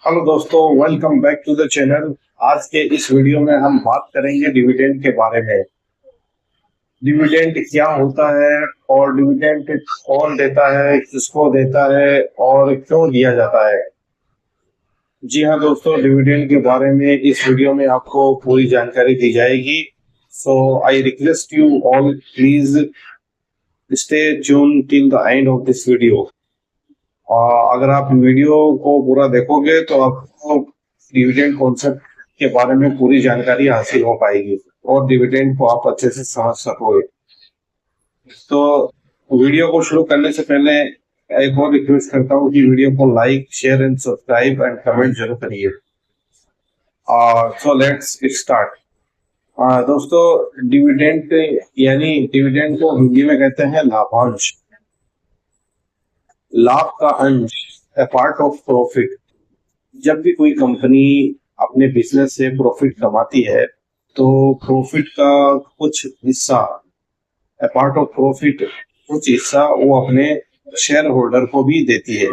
Hello दोस्तों, welcome back to the channel. आज के इस वीडियो में हम बात करेंगे डिविडेंड के बारे में। डिविडेंड क्या होता है और डिविडेंड कौन देता है, किसको देता है और क्यों दिया जाता है। जी हाँ दोस्तों, डिविडेंड के बारे में इस वीडियो में आपको पूरी जानकारी दी जाएगी। So I request you all, please stay tune till the end of this video. अगर आप वीडियो को पूरा देखोगे तो आपको डिविडेंड कॉन्सेप्ट के बारे में पूरी जानकारी हासिल हो पाएगी और डिविडेंड को आप अच्छे से समझ सकोगे। तो वीडियो को शुरू करने से पहले एक और रिक्वेस्ट करता हूँ कि वीडियो को like, share and subscribe and comment जरूर करिए। So let's start. दोस्तों, डिविडेंड यानी डिविडेंड को हिंदी में कहते हैं लाभांश, लाभ का अंश, ए पार्ट ऑफ प्रॉफिट। जब भी कोई कंपनी अपने बिजनेस से प्रॉफिट कमाती है तो प्रॉफिट का कुछ हिस्सा, ए पार्ट ऑफ प्रॉफिट, कुछ हिस्सा वो अपने शेयर होल्डर को भी देती है,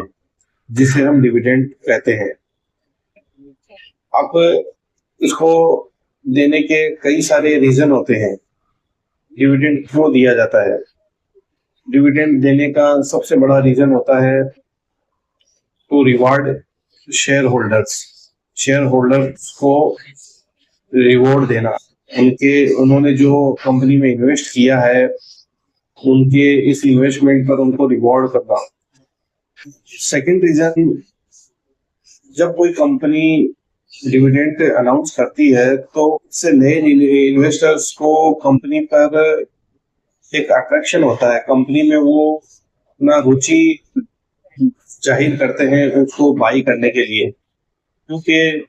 जिसे हम डिविडेंड कहते हैं। अब इसको देने के कई सारे रीजन होते हैं। डिविडेंड क्यों दिया जाता है? डिविडेंड देने का सबसे बड़ा रीजन होता है to reward shareholders. Shareholders को रिवॉर्ड देना, उन्होंने जो कंपनी में इन्वेस्ट किया है उनके इस इन्वेस्टमेंट पर उनको रिवॉर्ड करना। सेकंड रीजन, जब कोई कंपनी डिविडेंड अनाउंस करती है तो इससे नए इन्वेस्टर्स को कंपनी पर एक अट्रैक्शन होता है। कंपनी में वो अपना रुचि जाहिर करते हैं उसको बाई करने के लिए, क्योंकि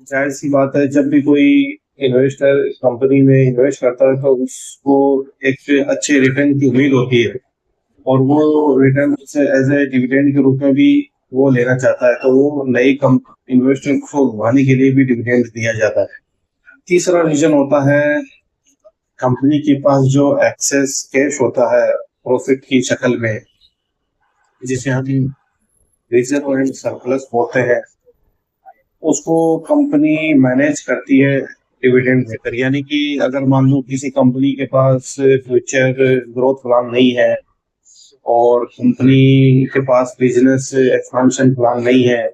जाहिर सी बात है, जब भी कोई इन्वेस्टर कंपनी में इन्वेस्ट करता है तो उसको एक अच्छे रिटर्न की उम्मीद होती है और वो रिटर्न से एज ए डिविडेंड के रूप में भी वो लेना चाहता है, तो वो नई इन्वेस्टर को लुभाने के लिए भी डिविडेंड दिया जाता है। तीसरा रीजन होता है कंपनी के पास जो एक्सेस कैश होता है प्रॉफिट की शक्ल में, जिसे हम रिजर्व एंड सरप्लस बोलते हैं, उसको कंपनी मैनेज करती है डिविडेंड देकर। यानी कि अगर मान लो किसी कंपनी के पास फ्यूचर ग्रोथ प्लान नहीं है और कंपनी के पास बिजनेस एक्सपेंशन प्लान नहीं है,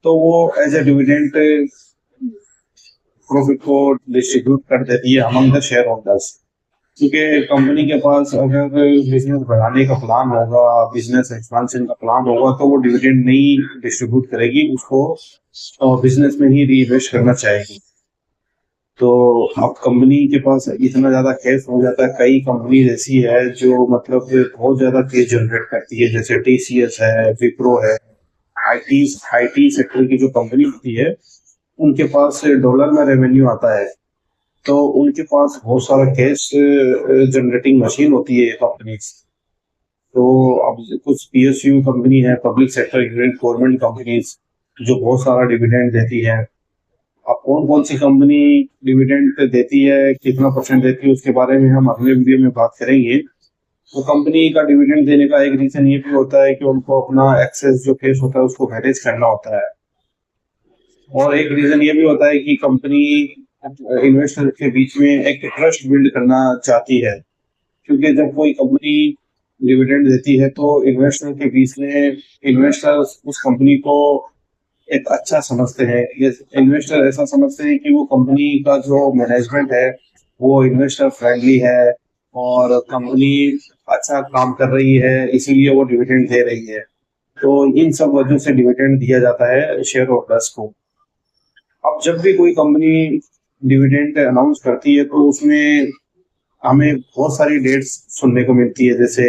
तो वो एज ए डिविडेंड प्रॉफिट को डिस्ट्रीब्यूट कर देती है अमंग द शेयर होल्डर्स। क्योंकि कंपनी के पास अगर बिजनेस बढ़ाने का प्लान होगा, बिजनेस एक्सपेंशन का प्लान होगा, तो वो डिविडेंड नहीं डिस्ट्रीब्यूट करेगी, उसको बिजनेस में ही रीइन्वेस्ट करना चाहेगी। तो अब कंपनी के पास इतना ज्यादा कैश हो जाता है। कई कंपनी ऐसी है जो मतलब बहुत ज्यादा कैश जनरेट करती है, जैसे टीसीएस है, विप्रो है। आईटी आईटी सेक्टर की जो कंपनी होती है उनके पास डॉलर में रेवेन्यू आता है, तो उनके पास बहुत सारा कैश जनरेटिंग मशीन होती है कंपनी। तो अब कुछ पीएसयू कंपनी है, पब्लिक सेक्टर गवर्नमेंट कंपनीज, जो बहुत सारा डिविडेंड देती है। अब कौन कौन सी कंपनी डिविडेंड देती है, कितना परसेंट देती है, उसके बारे में हम अगले वीडियो में बात करेंगे। तो कंपनी का डिविडेंड देने का एक रीजन ये भी होता है कि उनको अपना एक्सेस जो कैश होता है उसको मैनेज करना होता है, और एक रीजन ये भी होता है कि कंपनी इन्वेस्टर के बीच में एक ट्रस्ट बिल्ड करना चाहती है। क्योंकि जब कोई कंपनी डिविडेंड देती है तो इन्वेस्टर के बीच में इन्वेस्टर्स उस कंपनी को एक अच्छा समझते हैं। ये इन्वेस्टर ऐसा समझते हैं कि वो कंपनी का जो मैनेजमेंट है वो इन्वेस्टर फ्रेंडली है और कंपनी अच्छा काम कर रही है, इसीलिए वो डिविडेंड दे रही है। तो इन सब वजह से डिविडेंड दिया जाता है शेयर होल्डर्स को। अब जब भी कोई कंपनी डिविडेंड अनाउंस करती है तो उसमें हमें बहुत सारी डेट्स सुनने को मिलती है, जैसे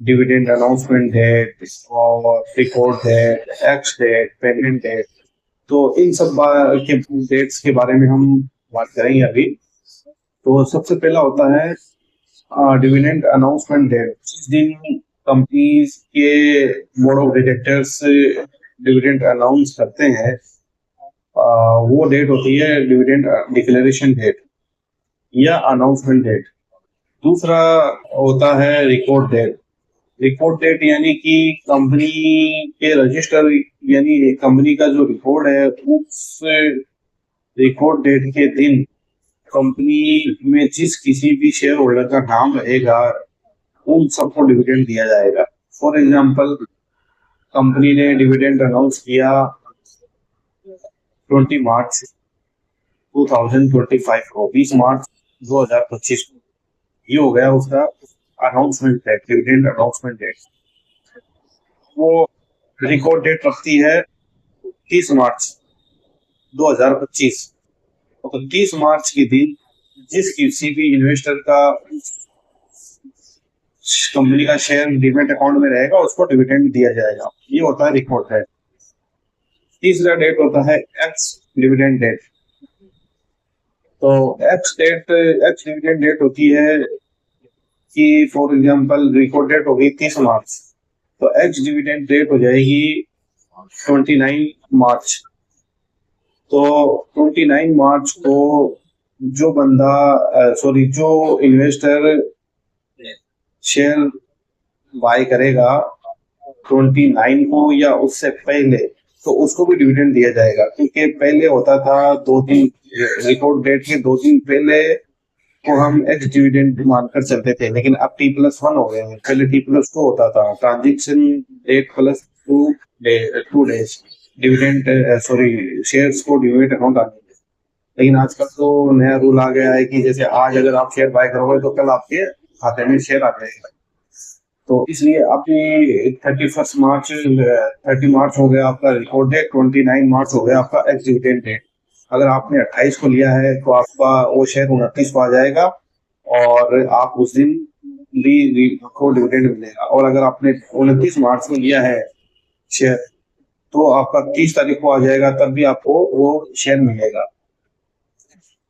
डिविडेंड अनाउंसमेंट डेट और record date, ex date, payment date. तो इन सब के डेट्स के बारे में हम बात करेंगे अभी। तो सबसे पहला होता है डिविडेंड अनाउंसमेंट डेट। जिस दिन कंपनीज के board of directors dividend announce करते हैं, वो डेट होती है डिविडेंड डिक्लेरेशन डेट या अनाउंसमेंट डेट। दूसरा होता है रिकॉर्ड डेट। रिकॉर्ड डेट यानी कि कंपनी के रजिस्टर, यानी कंपनी का जो रिकॉर्ड है उस रिकॉर्ड डेट के दिन कंपनी में जिस किसी भी शेयर होल्डर का नाम रहेगा उन सबको डिविडेंड दिया जाएगा। फॉर एग्जाम्पल, कंपनी ने डिविडेंड अनाउंस किया 20 मार्च 2025 को, 20 मार्च 2025 को, ये हो गया उसका announcement date, dividend announcement date. वो रिकॉर्ड डेट रखती है 30 मार्च 2025। तो 30 मार्च के दिन जिस किसी भी इन्वेस्टर का कंपनी का शेयर डीमेट अकाउंट में रहेगा उसको डिविडेंड दिया जाएगा। ये होता है रिकॉर्ड डेट। तीसरा डेट होता है एक्स डिविडेंड डेट। तो एक्स डिविडेंड डेट होती है कि फॉर एग्जांपल रिकॉर्ड डेट होगी 30 मार्च, तो एक्स डिविडेंड डेट हो जाएगी 29 मार्च। तो 29 मार्च को जो जो इन्वेस्टर शेयर बाय करेगा 29 को या उससे पहले, तो उसको भी डिविडेंड दिया जाएगा। क्योंकि पहले होता था 2 दिन, रिकॉर्ड डेट के 2 दिन पहले को हम एक्स डिविडेंड मानकर चलते थे, लेकिन अब T+1 हो गए हैं। पहले T+2 होता था, transaction date plus 2 days dividend, shares को डिविडेंड अकाउंट आने। लेकिन आजकल तो नया रूल आ गया है कि जैसे आज अगर आप शेयर बाय करोगे तो कल आपके खाते में शेयर आ जाएगा। तो इसलिए आपने 30 मार्च हो गया आपका रिकॉर्ड डेट, 29 मार्च हो गया आपका एक्स डिविडेंड डेट। अगर आपने 28 को लिया है तो आपका वो शेयर 29 को आ जाएगा और आप उस दिन को डिविडेंड मिलेगा। और अगर आपने 29 मार्च को लिया है शेयर तो आपका 30 तारीख को आ जाएगा, तब भी आपको वो शेयर मिलेगा।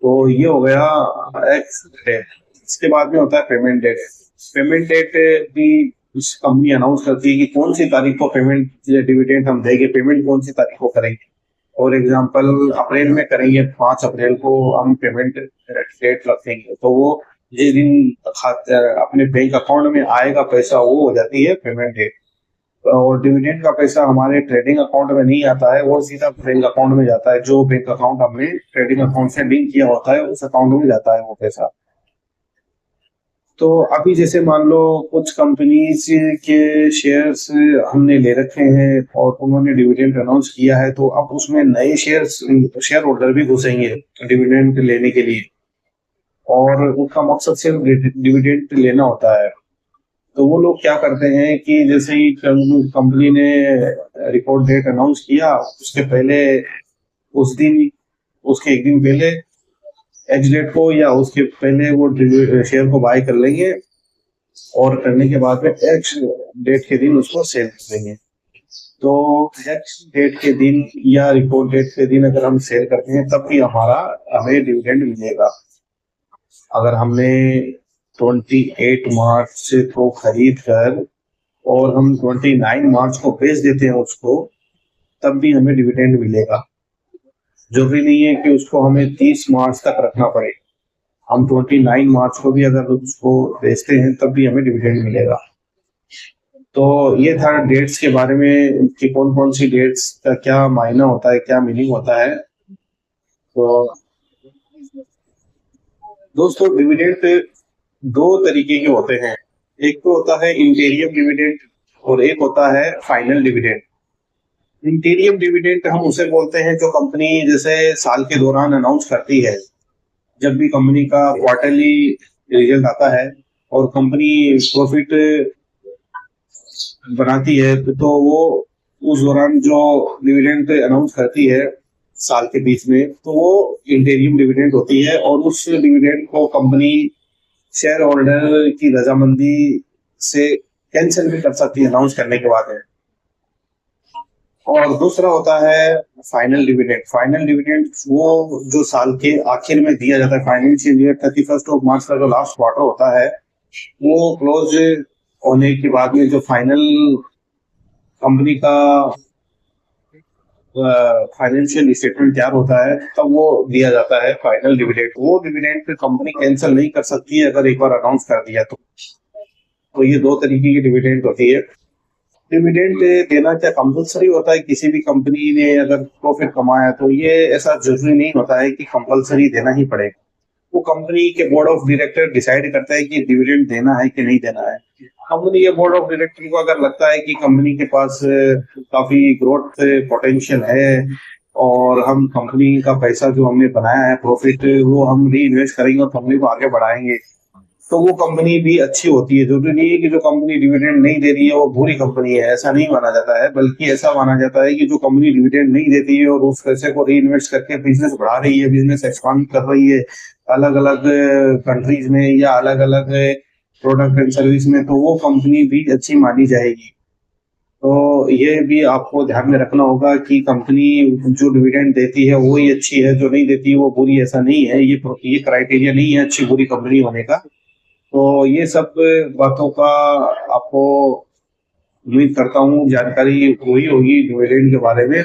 तो ये हो गया एक्स डेट। इसके बाद में होता है पेमेंट डेट। पेमेंट डेट भी कंपनी अनाउंस करती है कि कौन सी तारीख को पेमेंट डिविडेंड हम देंगे, पेमेंट कौन सी तारीख को करेंगे। फॉर एग्जांपल अप्रैल में करेंगे, 5 अप्रैल को हम पेमेंट डेट रखेंगे, तो वो जिस दिन अपने बैंक अकाउंट में आएगा पैसा वो हो जाती है पेमेंट डेट। और डिविडेंड का पैसा हमारे ट्रेडिंग अकाउंट में नहीं आता है, वो सीधा बैंक अकाउंट में जाता है। जो बैंक अकाउंट हमने ट्रेडिंग अकाउंट से लिंक किया होता है उस अकाउंट में जाता है वो पैसा। तो अभी जैसे मान लो कुछ कंपनीज के शेयर्स हमने ले रखे हैं और उन्होंने डिविडेंड अनाउंस किया है, तो अब उसमें नए शेयर होल्डर भी घुसेंगे डिविडेंड लेने के लिए, और उनका मकसद सिर्फ डिविडेंड लेना होता है। तो वो लोग क्या करते हैं कि जैसे ही कंपनी ने रिकॉर्ड डेट अनाउंस किया, उसके पहले उसके एक दिन पहले एक्स डेट को या उसके पहले वो शेयर को बाय कर लेंगे, और करने के बाद में एक्स डेट के दिन उसको सेल कर देंगे। तो एक्स डेट के दिन या रिकॉर्ड डेट के दिन अगर हम सेल करते हैं तब भी हमें डिविडेंड मिलेगा। अगर हमने 28 मार्च को खरीद कर और हम 29 मार्च को बेच देते हैं उसको, तब भी हमें डिविडेंड मिलेगा। जरूरी नहीं है कि उसको हमें 30 मार्च तक रखना पड़े, हम 29 मार्च को भी अगर उसको बेचते हैं तब भी हमें डिविडेंड मिलेगा। तो ये था डेट्स के बारे में कि कौन कौन सी डेट्स का क्या मायना होता है, क्या मीनिंग होता है। तो दोस्तों, डिविडेंड 2 तरीके के होते हैं। एक तो होता है इंटीरियम डिविडेंड और एक होता है फाइनल डिविडेंड। इंटीरियम डिविडेंड हम उसे बोलते हैं जो कंपनी जैसे साल के दौरान अनाउंस करती है। जब भी कंपनी का क्वार्टरली रिजल्ट आता है और कंपनी प्रॉफिट बनाती है, तो वो उस दौरान जो डिविडेंड अनाउंस करती है साल के बीच में, तो वो इंटीरियम डिविडेंड होती है। और उस डिविडेंड को कंपनी शेयर होल्डर की रजामंदी से कैंसिल भी कर सकती है अनाउंस करने के बाद है। और दूसरा होता है फाइनल डिविडेंड। फाइनल डिविडेंड वो जो साल के आखिर में दिया जाता है, फाइनेंशियल ईयर 31 मार्च का जो लास्ट क्वार्टर होता है, वो क्लोज होने के बाद में जो फाइनल कंपनी का फाइनेंशियल स्टेटमेंट तैयार होता है, तब वो दिया जाता है फाइनल डिविडेंड। वो डिविडेंड कंपनी कैंसिल नहीं कर सकती है अगर एक बार अनाउंस कर दिया तो। तो ये दो तरीके की डिविडेंड होती है। डिविडेंड देना क्या कंपलसरी होता है? किसी भी कंपनी ने अगर प्रॉफिट कमाया तो ये ऐसा जरूरी नहीं होता है कि कंपलसरी देना ही पड़ेगा। वो कंपनी के बोर्ड ऑफ डायरेक्टर डिसाइड करता है कि डिविडेंड देना है कि नहीं देना है। कंपनी के बोर्ड ऑफ डायरेक्टर को अगर लगता है कि कंपनी के पास काफी ग्रोथ पोटेंशियल है और हम कंपनी का पैसा जो हमने बनाया है प्रॉफिट वो हम री इन्वेस्ट करेंगे और कंपनी को आगे बढ़ाएंगे, तो वो कंपनी भी अच्छी होती है। जरूरी नहीं है कि जो कंपनी डिविडेंड नहीं दे रही है वो बुरी कंपनी है, ऐसा नहीं माना जाता है। बल्कि ऐसा माना जाता है कि जो कंपनी डिविडेंड नहीं देती है और उस पैसे को री इन्वेस्ट करके बिजनेस बढ़ा रही है, बिजनेस एक्सपांड कर रही है अलग अलग कंट्रीज में या अलग अलग प्रोडक्ट एंड सर्विस में, तो वो कंपनी भी अच्छी मानी जाएगी। तो ये भी आपको ध्यान में रखना होगा कि कंपनी जो डिविडेंड देती है वो ही अच्छी है, जो नहीं देती है वो बुरी, ऐसा नहीं है। ये क्राइटेरिया नहीं है अच्छी बुरी कंपनी होने का। तो ये सब बातों का आपको उम्मीद करता हूँ जानकारी हुई होगी डिविडेंड के बारे में।